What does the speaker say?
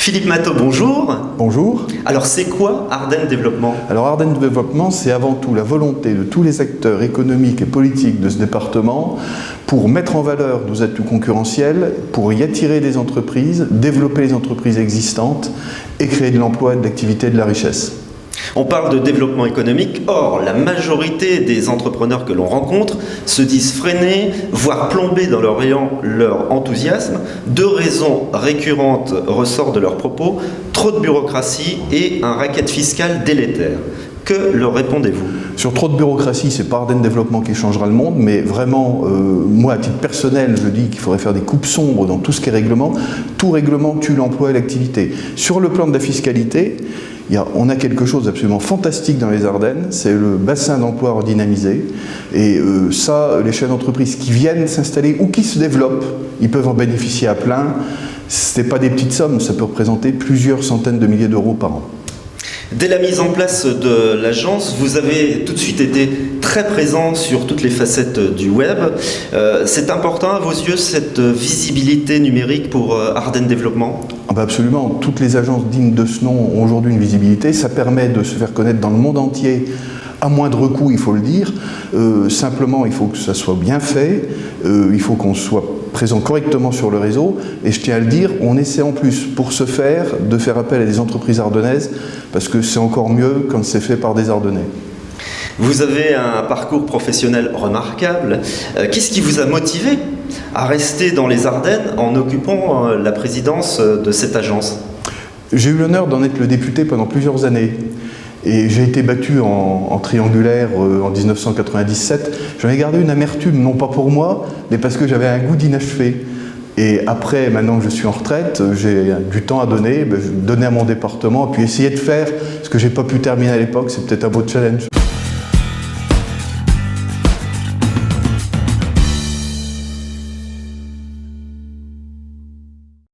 Philippe Matteau, bonjour. Bonjour. Alors c'est quoi Ardennes Développement? Alors Ardennes Développement, c'est avant tout la volonté de tous les acteurs économiques et politiques de ce département pour mettre en valeur nos atouts concurrentiels, pour y attirer des entreprises, développer les entreprises existantes et créer de l'emploi, de l'activité et de la richesse. On parle de développement économique, or la majorité des entrepreneurs que l'on rencontre se disent freinés, voire plombés dans leur enthousiasme. Deux raisons récurrentes ressortent de leurs propos: trop de bureaucratie et un racket fiscal délétère. Que leur répondez-vous? Sur trop de bureaucratie, c'est pas Ardennes Développement qui changera le monde, mais vraiment, moi à titre personnel, je dis qu'il faudrait faire des coupes sombres dans tout ce qui est règlement. Tout règlement tue l'emploi et l'activité. Sur le plan de la fiscalité, on a quelque chose d'absolument fantastique dans les Ardennes, c'est le bassin d'emploi redynamisé. Et ça, les chefs d'entreprise qui viennent s'installer ou qui se développent, ils peuvent en bénéficier à plein. Ce n'est pas des petites sommes, ça peut représenter plusieurs centaines de milliers d'euros par an. Dès la mise en place de l'agence, vous avez tout de suite été très présent sur toutes les facettes du web. C'est important à vos yeux, cette visibilité numérique pour Ardennes Développement? Absolument. Toutes les agences dignes de ce nom ont aujourd'hui une visibilité. Ça permet de se faire connaître dans le monde entier à moindre coût, il faut le dire. Simplement, il faut que ça soit bien fait. Il faut qu'on soit présent correctement sur le réseau. Et je tiens à le dire, on essaie en plus, pour ce faire, de faire appel à des entreprises ardennaises, parce que c'est encore mieux quand c'est fait par des Ardennais. Vous avez un parcours professionnel remarquable. Qu'est-ce qui vous a motivé à rester dans les Ardennes en occupant la présidence de cette agence? J'ai eu l'honneur d'en être le député pendant plusieurs années. Et j'ai été battu en triangulaire en 1997. J'en ai gardé une amertume, non pas pour moi, mais parce que j'avais un goût d'inachevé. Et après, maintenant que je suis en retraite, j'ai du temps à donner, donner à mon département, et puis essayer de faire ce que j'ai pas pu terminer à l'époque, c'est peut-être un beau challenge.